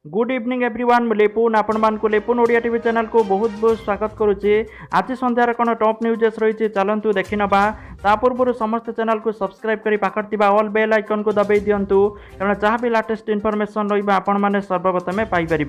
Good evening everyone मैं लेपुन आपण मानकु लेपुन Odia TV channel को बहुत बहुत स्वागत करुच्ची। आज संध्यार कौन टॉप न्यूजेस रही चलतु देखि नबा ता पूर्व समस्त चैनल को सब्सक्राइब करी पाखर ऑल बेल आइकन को दबाई दिंतु कारण जहाँ भी लेटेस्ट इनफॉरमेशन रहा आपण मैंने सर्वप्रथमे पाइपर।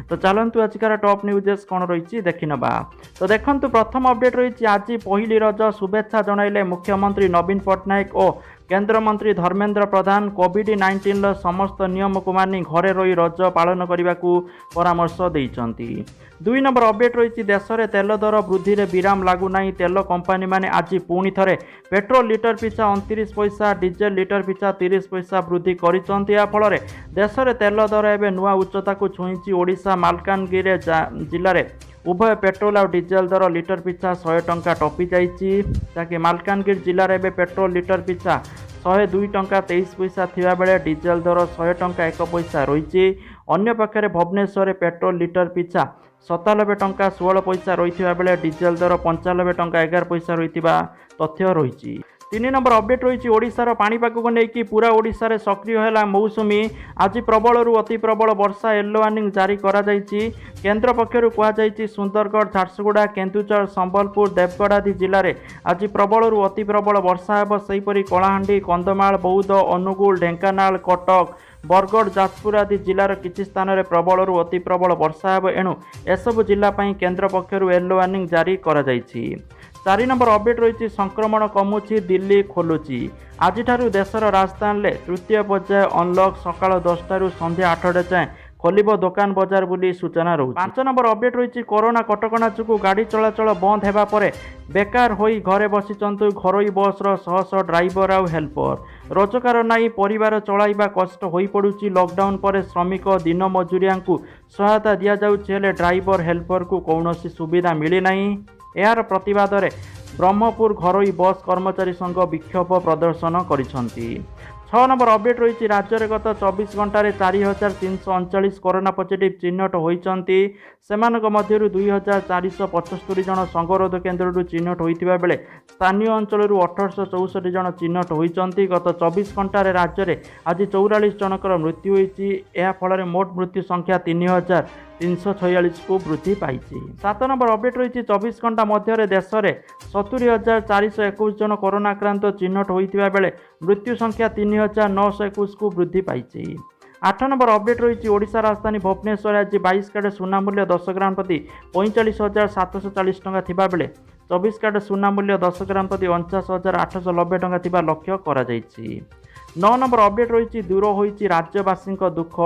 तो चलतु आजिकार टॉप न्यूजेस कौन रही देखि नबा। तो देखु प्रथम अपडेट रही आज पहली रज शुभेच्छा जणाइले मुख्यमंत्री नवीन पट्टनायक और केंद्रमंत्री धर्मेंद्र प्रधान कोविड-19 समस्त नियम को मानि घरे रही रज पालन करने को परामर्श देइचंती। 2 नंबर अपडेट रही देश में तेल दर वृद्धि रे विराम लागुना तेल कंपानी माने आज पुणी थे पेट्रोल लिटर पिछा 29 पैसा डीजेल लिटर पिछा 30 पैसा वृद्धि करिसंती। या फल देश में तेल दर एवं नुआ उच्चता को छुईची। ओडिशा मालकानगिरी जिले में उभय पेट्रोल और डीजेल दर लिटर पिछा 100 टंका टपी जाइए। जहाँकि मालकानगिरी जिले में पेट्रोल लिटर पिछा 102 टंका 23 पैसा थिबा बेले डीजेल दर 100 टंका 1 पैसा रही। अन्य पक्षे भुवनेश्वर पेट्रोल लिटर पिछा 97 टंका 16 पैसा रही बेले डीजेल दर 95 टंका 11 पैसा रही तथ्य रही। 3 नंबर अपडेट रही ओडिशार पाणीपाग को लेकिन पूरा ओडिशा रे सक्रिय है मौसुमी। आज प्रबल अति प्रबल वर्षा येलो वार्निंग जारी करा जायछि। केंद्र पक्षर कहुई सुंदरगढ़ झारसुगुड़ा केन्दुझर संबलपुर देवगढ़ आदि जिले में आज प्रबल अति प्रबल वर्षा हेब। सेहीपरि कलाहांडी कंधमाल बौद्ध अनुगुल ढेंकानाल कटक बरगढ़ जाजपुर आदि जिलार किछि स्थान में प्रबल अति प्रबल वर्षा हेब। एणु एसबु जिलापाई केंद्र पक्षर येलो वार्निंग जारी करा जायछि। 4 नंबर अपडेट रही संक्रमण कमुची दिल्ली खोलुची। आज देशर राजधानी में तृतीय पर्याय अनलक सकाल 10 संध्या 8 जाए खोलिब दुकान बजार बोली सूचना रही। 5 नंबर अपडेट रही कोरोना कटकणा जो गाड़ी चलाचल बंद होगा पर बेकार होई घरे बसिचंतु घरोई बसर शह ड्राइवर आउ हेल्पर। रोजगार नाई परिवार चलाइबा कष्ट होई पड़ुची। लॉकडाउन पर श्रमिक दिन मजूरिया सहायता दि जाउछि ड्राइवर हेल्पर को कौनसी सुविधा मिली नहीं। यार प्रतिवाद रे ब्रह्मपुर घरोई बस कर्मचारी संघ विक्षोभ प्रदर्शन करिसंती। 6 नंबर अपडेट रही राज्य में गत 24 घंटे 4339 कोरोना पॉजिटिव चिन्हट होती। सेमानक मध्यरु 2475 जन संगरोध केन्द्र चिन्हट होता बेले स्थानीय अंचल 1864 जन चिन्हट होती। गत 24 घंटे राज्य में आज 44 जनकर मृत्यु होती। यह फल मोट मृत्यु संख्या 3346 को वृद्धि पाई। 7 नंबर अपडेट रही 24 घंटा मध्य देश में 70,421 जन कोरोना आक्रांत चिन्हट होता बेले मृत्यु संख्या 3,921 को वृद्धि पाई। 8 नंबर अपडेट रही ओडिशा राजधानी भुवनेश्वर आज 22 कैरेट सुना मूल्य 10 ग्राम प्रति 45,740 टंका थिबा बेले 24 कैरेट सुना मूल्य 10 ग्राम प्रति 49,890 टंका थिबा लक्ष्य करा जायछि। 9 नंबर अपडेट रही दूर होईछि राज्यवासी दुख।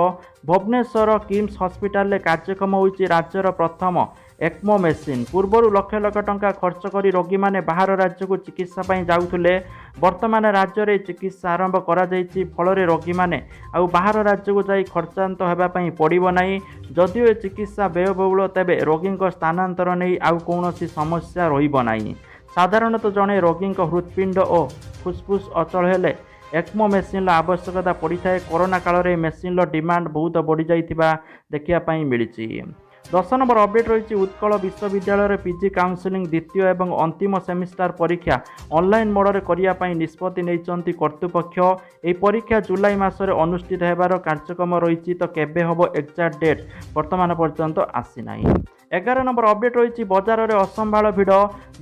भुवनेश्वर किम्स हस्पिटाल रे कार्यक्रम होईछि राज्यर प्रथम एक्मो मेसीन। पूर्वर लक्ष लक्ष टंका खर्च कर रोगी मैंने बाहर राज्य को चिकित्सा जाऊले। वर्तमान राज्य में चिकित्सा आरंभ करा जायछि। फल रोगी मैंने आउ बाहर राज्य को जाई खर्चांत होगापी पड़ो नहीं। जदिओ चिकित्सा व्ययबहुल तेबे रोगी स्थानांतर नहीं आउ कौनसी समस्या रहिबो नहीं। साधारणतः जड़े रोगी हृत्पिंड और फुसफुस अचल हेले एक्मो मेसीन आवश्यकता पड़ी थाए। कोरोना काल में मेसीन डिमांड बहुत बढ़ी जाइथिबा देखिया मिली। 10 नंबर अपडेट रही उत्कल विश्वविद्यालय पीजी काउंसिलिंग द्वितीय एवं अंतिम सेमिस्टार परीक्षा ऑनलाइन मोड करने निष्पत्ति नहीं कर्तृपक्ष। यह परीक्षा जुलाई मासरे अनुष्ठित होबार कार्यक्रम रही। तो केबे हबो एक्जाक्ट डेट वर्तमान पर्यंत आसी नाही। 11 नंबर अपडेट रही बजार में असंभाल भिड़।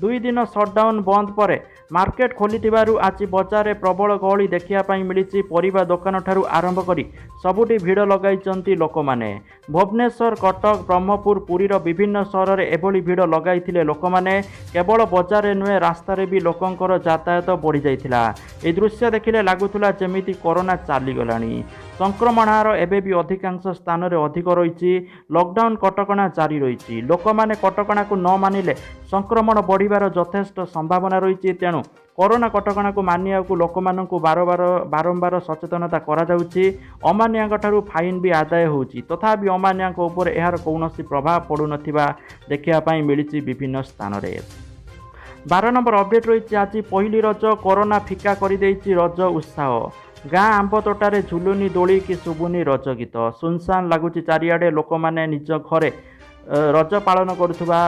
2 दिन सटडाउन बंद पर मार्केट खोली आज बजार में प्रबल गहली देखा मिली। परिबा दुकान ठारू आरंभ करी सबुठी भिड़ लगाई लोक मैंने। भुवनेश्वर कटक ब्रह्मपुर पुरीर विभिन्न सहर में एभली भिड़ लगाई लोक मैंने। केवल बजार नुहे रास्तार भी लोकंकर यातायात बढ़ी जाइथिला। ए दृश्य देखिले लगुला जमीती कोरोना चलीगलानी। संक्रमण हार एबे भी अधिकांश स्थान में अधिक रही। लॉकडाउन कटकणा जारी रही। लोक मैंने कटकणा को न मानिले संक्रमण बढ़िबार यथेष्ट संभावना रही। तेणु कोरोना कटकणा को मानिया को लोक मानू बारंबार सचेतनता करा जाउछि। अमानिया ठारू फाइन भी आदाय होउछि। तथापि अमानिया उपर यार कौनसी प्रभाव पड़ू नथिबा देखिया मिली विभिन्न स्थान में। 12 नंबर अपडेट रही आज पहली रज कोरोना फिका कर रज उत्साह। गाँ आंब तोटारे झुलुनी दोली कि शुभुनी रज गीत। सुनसान लगुच चारिआडे लोक मैंने निज घरे रज पालन करुवा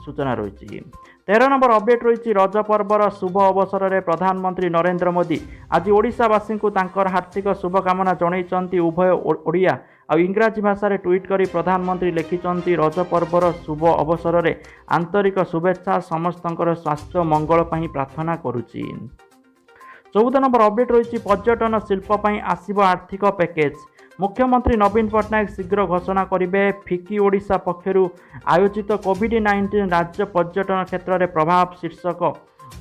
सूचना रही। 13 नंबर अपडेट रही रज पर्वर शुभ अवसर में प्रधानमंत्री नरेंद्र मोदी आज ओडिशावासी को तांकर हार्दिक शुभकामना जणाइछन्ति। उभय ओडिया ଆଉ ଇଂରାଜୀ ଭାଷାରେ ଟ୍ୱିଟ୍ କରି ପ୍ରଧାନମନ୍ତ୍ରୀ ଲେଖିଛନ୍ତି ରଜ ପର୍ବର ଶୁଭ ଅବସରରେ ଆନ୍ତରିକ ଶୁଭେଚ୍ଛା ସମସ୍ତଙ୍କର ସ୍ୱାସ୍ଥ୍ୟ ମଙ୍ଗଳ ପାଇଁ ପ୍ରାର୍ଥନା କରୁଛି। 14 ନମ୍ବର ଅପଡେଟ୍ ରହିଛି ପର୍ଯ୍ୟଟନ ଶିଳ୍ପ ପାଇଁ ଆସିବ ଆର୍ଥିକ ପ୍ୟାକେଜ। ମୁଖ୍ୟମନ୍ତ୍ରୀ ନବୀନ ପଟ୍ଟନାୟକ ଶୀଘ୍ର ଘୋଷଣା କରିବେ। ଫିକି ଓଡ଼ିଶା ପକ୍ଷରୁ ଆୟୋଜିତ କୋଭିଡ୍-19 ରାଜ୍ୟ ପର୍ଯ୍ୟଟନ କ୍ଷେତ୍ରରେ ପ୍ରଭାବ ଶୀର୍ଷକ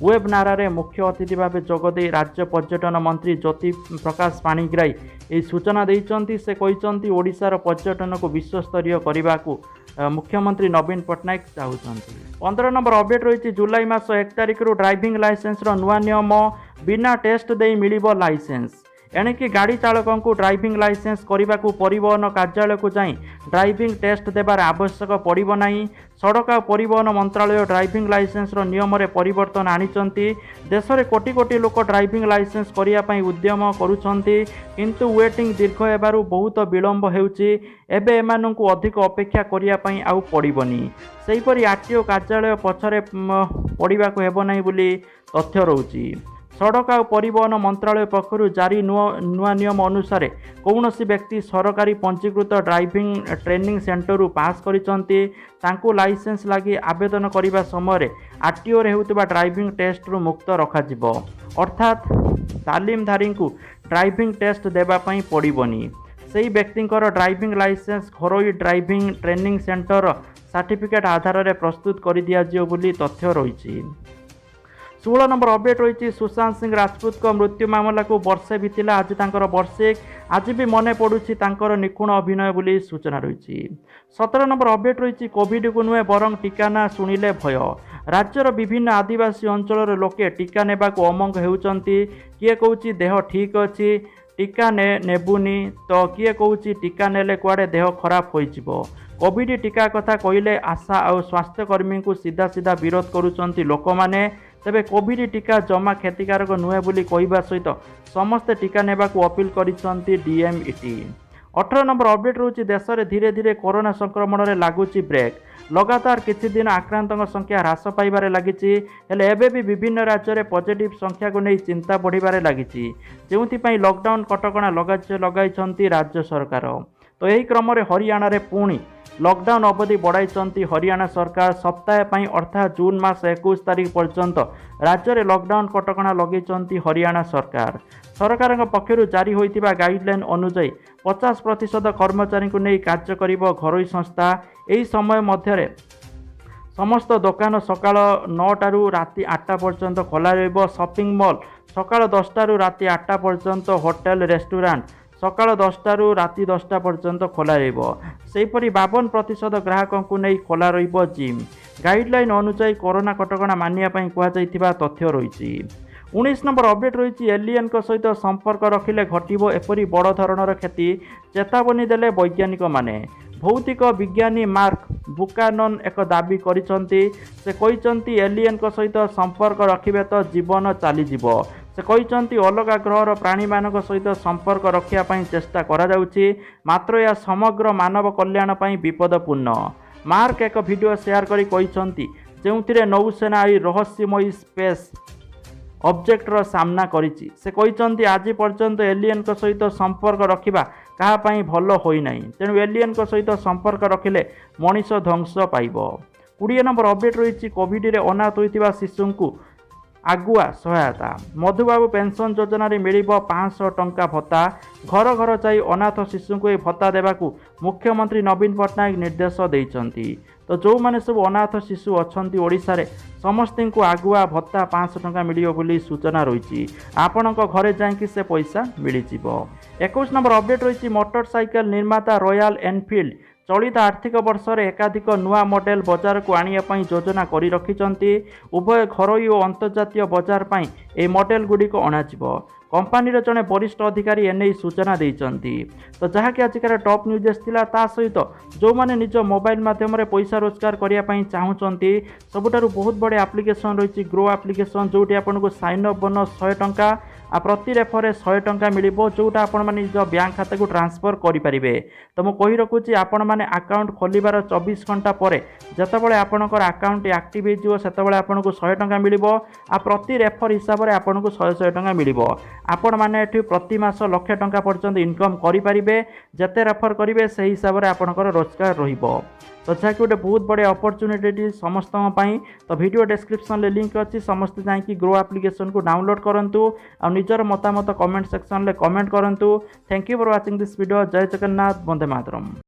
ୱେବନାରରେ ମୁଖ୍ୟ ଅତିଥି ଭାବେ ଯୋଗଦେଇ ରାଜ୍ୟ ପର୍ଯ୍ୟଟନ ମନ୍ତ୍ରୀ ଜ୍ୟୋତି ପ୍ରକାଶ ପାଣିଗ୍ରାହୀ ଏହି ସୂଚନା ଦେଇଛନ୍ତି। ସେ କହିଛନ୍ତି ଓଡ଼ିଶାର ପର୍ଯ୍ୟଟନକୁ ବିଶ୍ୱସ୍ତରୀୟ କରିବାକୁ ମୁଖ୍ୟମନ୍ତ୍ରୀ ନବୀନ ପଟ୍ଟନାୟକ ଚାହୁଁଛନ୍ତି। 15 ନମ୍ବର ଅପଡେଟ୍ ରହିଛି ଜୁଲାଇ ମାସ 1 ତାରିଖରୁ ଡ୍ରାଇଭିଂ ଲାଇସେନ୍ସର ନୂଆ ନିୟମ। ବିନା ଟେଷ୍ଟ ଦେଇ ମିଳିବ ଲାଇସେନ୍ସ। ଏଣିକି ଗାଡ଼ି ଚାଳକଙ୍କୁ ଡ୍ରାଇଭିଂ ଲାଇସେନ୍ସ କରିବାକୁ ପରିବହନ କାର୍ଯ୍ୟାଳୟକୁ ଯାଇ ଡ୍ରାଇଭିଂ ଟେଷ୍ଟ ଦେବାର ଆବଶ୍ୟକ ପଡ଼ିବ ନାହିଁ। ସଡ଼କ ଓ ପରିବହନ ମନ୍ତ୍ରାଳୟ ଡ୍ରାଇଭିଂ ଲାଇସେନ୍ସର ନିୟମରେ ପରିବର୍ତ୍ତନ ଆଣିଛନ୍ତି। ଦେଶରେ କୋଟି କୋଟି ଲୋକ ଡ୍ରାଇଭିଂ ଲାଇସେନ୍ସ କରିବା ପାଇଁ ଉଦ୍ୟମ କରୁଛନ୍ତି, କିନ୍ତୁ ୱେଟିଂ ଦୀର୍ଘ ହେବାରୁ ବହୁତ ବିଳମ୍ବ ହେଉଛି। ଏବେ ଏମାନଙ୍କୁ ଅଧିକ ଅପେକ୍ଷା କରିବା ପାଇଁ ଆଉ ପଡ଼ିବନି। ସେହିପରି ଆର୍ଟିଓ କାର୍ଯ୍ୟାଳୟ ପଛରେ ପଡ଼ିବାକୁ ହେବ ନାହିଁ ବୋଲି ତଥ୍ୟ ରହୁଛି। ସଡ଼କ ଓ ପରିବହନ ମନ୍ତ୍ରାଳୟ ପକ୍ଷରୁ ଜାରି ନୂଆ ନିୟମ ଅନୁସାରେ କୌଣସି ବ୍ୟକ୍ତି ସରକାରୀ ପଞ୍ଜୀକୃତ ଡ୍ରାଇଭିଂ ଟ୍ରେନିଂ ସେଣ୍ଟରରୁ ପାସ୍ କରିଛନ୍ତି ତାଙ୍କୁ ଲାଇସେନ୍ସ ଲାଗି ଆବେଦନ କରିବା ସମୟରେ ଆର୍ଟିଓରେ ହେଉଥିବା ଡ୍ରାଇଭିଂ ଟେଷ୍ଟରୁ ମୁକ୍ତ ରଖାଯିବ। ଅର୍ଥାତ୍ ତାଲିମଧାରୀଙ୍କୁ ଡ୍ରାଇଭିଂ ଟେଷ୍ଟ ଦେବା ପାଇଁ ପଡ଼ିବନି। ସେହି ବ୍ୟକ୍ତିଙ୍କର ଡ୍ରାଇଭିଂ ଲାଇସେନ୍ସ ଘରୋଇ ଡ୍ରାଇଭିଂ ଟ୍ରେନିଂ ସେଣ୍ଟର ସାର୍ଟିଫିକେଟ୍ ଆଧାରରେ ପ୍ରସ୍ତୁତ କରିଦିଆଯିବ ବୋଲି ତଥ୍ୟ ରହିଛି। 16 ନମ୍ବର ଅପଡେଟ୍ ରହିଛି ସୁଶାନ୍ତ ସିଂ ରାଜପୁତଙ୍କ ମୃତ୍ୟୁ ମାମଲାକୁ ବର୍ଷେ ବିତିଲା। ଆଜି ତାଙ୍କର ବର୍ଷିକ। ଆଜି ବି ମନେ ପଡ଼ୁଛି ତାଙ୍କର ନିଖୁଣ ଅଭିନୟ ବୋଲି ସୂଚନା ରହିଛି। 17 ନମ୍ବର ଅପଡେଟ୍ ରହିଛି କୋଭିଡକୁ ନୁହେଁ ବରଂ ଟିକା ନା ଶୁଣିଲେ ଭୟ। ରାଜ୍ୟର ବିଭିନ୍ନ ଆଦିବାସୀ ଅଞ୍ଚଳର ଲୋକେ ଟିକା ନେବାକୁ ଅମଙ୍ଗ ହେଉଛନ୍ତି। କିଏ କହୁଛି ଦେହ ଠିକ୍ ଅଛି ଟିକା ନେବୁନି, ତ କିଏ କହୁଛି ଟିକା ନେଲେ କୁଆଡ଼େ ଦେହ ଖରାପ ହୋଇଯିବ। କୋଭିଡ୍ ଟିକା କଥା କହିଲେ ଆଶା ଆଉ ସ୍ୱାସ୍ଥ୍ୟକର୍ମୀଙ୍କୁ ସିଧା ସିଧା ବିରୋଧ କରୁଛନ୍ତି ଲୋକମାନେ। ତେବେ କୋଭିଡ୍ ଟିକା ଜମା କ୍ଷତିକାରକ ନୁହେଁ ବୋଲି କହିବା ସହିତ ସମସ୍ତେ ଟିକା ନେବାକୁ ଅପିଲ କରିଛନ୍ତି ଡିଏମ୍ଇଟି। 18 ନମ୍ବର ଅପଡେଟ୍ ରହୁଛି ଦେଶରେ ଧୀରେ ଧୀରେ କରୋନା ସଂକ୍ରମଣରେ ଲାଗୁଛି ବ୍ରେକ୍। ଲଗାତାର କିଛି ଦିନ ଆକ୍ରାନ୍ତଙ୍କ ସଂଖ୍ୟା ହ୍ରାସ ପାଇବାରେ ଲାଗିଛି, ହେଲେ ଏବେ ବି ବିଭିନ୍ନ ରାଜ୍ୟରେ ପଜିଟିଭ୍ ସଂଖ୍ୟାକୁ ନେଇ ଚିନ୍ତା ବଢ଼ିବାରେ ଲାଗିଛି, ଯେଉଁଥିପାଇଁ ଲକଡାଉନ୍ କଟକଣା ଲଗାଇଛନ୍ତି ରାଜ୍ୟ ସରକାର। ତ ଏହି କ୍ରମରେ ହରିୟାଣାରେ ପୁଣି ଲକଡାଉନ୍ ଅବଧି ବଢ଼ାଇଛନ୍ତି ହରିୟାଣା ସରକାର। ସପ୍ତାହ ପାଇଁ ଅର୍ଥାତ୍ ଜୁନ୍ ମାସ 21 ତାରିଖ ପର୍ଯ୍ୟନ୍ତ ରାଜ୍ୟରେ ଲକଡାଉନ୍ କଟକଣା ଲଗାଇଛନ୍ତି ହରିୟାଣା ସରକାର। ସରକାରଙ୍କ ପକ୍ଷରୁ ଜାରି ହୋଇଥିବା ଗାଇଡଲାଇନ୍ ଅନୁଯାୟୀ 50% କର୍ମଚାରୀଙ୍କୁ ନେଇ କାର୍ଯ୍ୟ କରିବ ଘରୋଇ ସଂସ୍ଥା। ଏହି ସମୟ ମଧ୍ୟରେ ସମସ୍ତ ଦୋକାନ ସକାଳ 9ଟାରୁ ରାତି 8ଟା ପର୍ଯ୍ୟନ୍ତ ଖୋଲା ରହିବ। ସପିଂ ମଲ୍ ସକାଳ 10ଟାରୁ ରାତି 8ଟା ପର୍ଯ୍ୟନ୍ତ, ହୋଟେଲ ରେଷ୍ଟୁରାଣ୍ଟ ସକାଳ 10ଟାରୁ ରାତି 10ଟା ପର୍ଯ୍ୟନ୍ତ ଖୋଲା ରହିବ। ସେହିପରି 52% ଗ୍ରାହକଙ୍କୁ ନେଇ ଖୋଲା ରହିବ ଜିମ୍। ଗାଇଡଲାଇନ୍ ଅନୁଯାୟୀ କରୋନା କଟକଣା ମାନିବା ପାଇଁ କୁହାଯାଇଥିବା ତଥ୍ୟ ରହିଛି। 19 ନମ୍ବର ଅପଡେଟ୍ ରହିଛି ଏଲିଏନ୍ଙ୍କ ସହିତ ସମ୍ପର୍କ ରଖିଲେ ଘଟିବ ଏପରି ବଡ଼ ଧରଣର କ୍ଷତି, ଚେତାବନୀ ଦେଲେ ବୈଜ୍ଞାନିକମାନେ। ଭୌତିକ ବିଜ୍ଞାନୀ ମାର୍କ ବୁକାନନ୍ ଏକ ଦାବି କରିଛନ୍ତି। ସେ କହିଛନ୍ତି ଏଲିଏନ୍ଙ୍କ ସହିତ ସମ୍ପର୍କ ରଖିବେ ତ ଜୀବନ ଚାଲିଯିବ। ସେ କହିଛନ୍ତି ଅଲଗା ଗ୍ରହର ପ୍ରାଣୀମାନଙ୍କ ସହିତ ସମ୍ପର୍କ ରଖିବା ପାଇଁ ଚେଷ୍ଟା କରାଯାଉଛି, ମାତ୍ର ଏହା ସମଗ୍ର ମାନବ କଲ୍ୟାଣ ପାଇଁ ବିପଦପୂର୍ଣ୍ଣ। ମାର୍କ ଏକ ଭିଡ଼ିଓ ସେୟାର କରି କହିଛନ୍ତି ଯେଉଁଥିରେ ନୌସେନା ଏହି ରହସ୍ୟମୟୀ ସ୍ପେସ୍ ଅବଜେକ୍ଟର ସାମ୍ନା କରିଛି। ସେ କହିଛନ୍ତି ଆଜି ପର୍ଯ୍ୟନ୍ତ ଏଲିଏନ୍ଙ୍କ ସହିତ ସମ୍ପର୍କ ରଖିବା କାହା ପାଇଁ ଭଲ ହୋଇନାହିଁ, ତେଣୁ ଏଲିଏନ୍ଙ୍କ ସହିତ ସମ୍ପର୍କ ରଖିଲେ ମଣିଷ ଧ୍ୱଂସ ପାଇବ। 20 ନମ୍ବର ଅପଡେଟ୍ ରହିଛି କୋଭିଡରେ ଅନାଥ ହୋଇଥିବା ଶିଶୁଙ୍କୁ ଆଗୁଆ ସହାୟତା। ମଧୁବାବୁ ପେନ୍ସନ୍ ଯୋଜନାରେ ମିଳିବ 500 ଟଙ୍କା ଭତ୍ତା। ଘର ଘର ଯାଇ ଅନାଥ ଶିଶୁଙ୍କୁ ଏହି ଭତ୍ତା ଦେବାକୁ ମୁଖ୍ୟମନ୍ତ୍ରୀ ନବୀନ ପଟ୍ଟନାୟକ ନିର୍ଦ୍ଦେଶ ଦେଇଛନ୍ତି। ତ ଯେଉଁମାନେ ସବୁ ଅନାଥ ଶିଶୁ ଅଛନ୍ତି ଓଡ଼ିଶାରେ ସମସ୍ତଙ୍କୁ ଆଗୁଆ ଭତ୍ତା 500 ଟଙ୍କା ମିଳିବ ବୋଲି ସୂଚନା ରହିଛି। ଆପଣଙ୍କ ଘରେ ଯାଇକି ସେ ପଇସା ମିଳିଯିବ। 21 ନମ୍ବର ଅପଡେଟ୍ ରହିଛି ମୋଟର ସାଇକେଲ ନିର୍ମାତା ରୟାଲ ଏନଫିଲ୍ଡ ଚଳିତ ଆର୍ଥିକ ବର୍ଷରେ ଏକାଧିକ ନୂଆ ମଡେଲ ବଜାରକୁ ଆଣିବା ପାଇଁ ଯୋଜନା କରି ରଖିଛନ୍ତି। ଉଭୟ ଘରୋଇ ଓ ଅନ୍ତର୍ଜାତୀୟ ବଜାର ପାଇଁ ଏହି ମଡେଲ ଗୁଡ଼ିକ ଅଣାଯିବ। କମ୍ପାନୀର ଜଣେ ବରିଷ୍ଠ ଅଧିକାରୀ ଏନେଇ ସୂଚନା ଦେଇଛନ୍ତି। ତ ଯାହାକି ଆଜିକାର ଟପ୍ ନ୍ୟୁଜ୍ ଥିଲା, ତା ସହିତ ଯେଉଁମାନେ ନିଜ ମୋବାଇଲ ମାଧ୍ୟମରେ ପଇସା ରୋଜଗାର କରିବା ପାଇଁ ଚାହୁଁଛନ୍ତି ସବୁଠାରୁ ବହୁତ ବଡ଼ ଆପ୍ଲିକେସନ୍ ରହିଛି ଗ୍ରୋ ଆପ୍ଲିକେସନ୍, ଯେଉଁଠି ଆପଣଙ୍କୁ ସାଇନ୍ ଅପ୍ ବୋନସ୍ 100 ଟଙ୍କା प्रति रेफर 100 टंका मिलिबो जोटा आपण माने निज बैंक खाता को ट्रांसफर करि परिबे। तो मु कहि रखुची आपण माने अकाउंट खोलिबार 24 घंटा परे जतबेले आपणकर अकाउंट एक्टिव हो सेतबेले आपनको 100 टंका मिलिबो प्रति रेफर हिसाब रे आपनको 100 टंका मिलिबो। आपण माने एठी प्रति मास लाख टंका पर्यंत इनकम करि परिबे जते रेफर करिवे सेही हिसाब रे आपणकर रोजगार रहिबो। तो जहाँकि गोटे बहुत बड़े अपॉर्चुनिटी समस्त तो वीडियो डिस्क्रिप्शन में लिंक अच्छी समस्त जाकि ग्रो एप्लिकेशन को डाउनलोड करंतु और निजर मतामत कमेंट सेक्शन में कमेंट करंतु। Thank you for watching this video. जय जगन्नाथ, वंदे मातरम।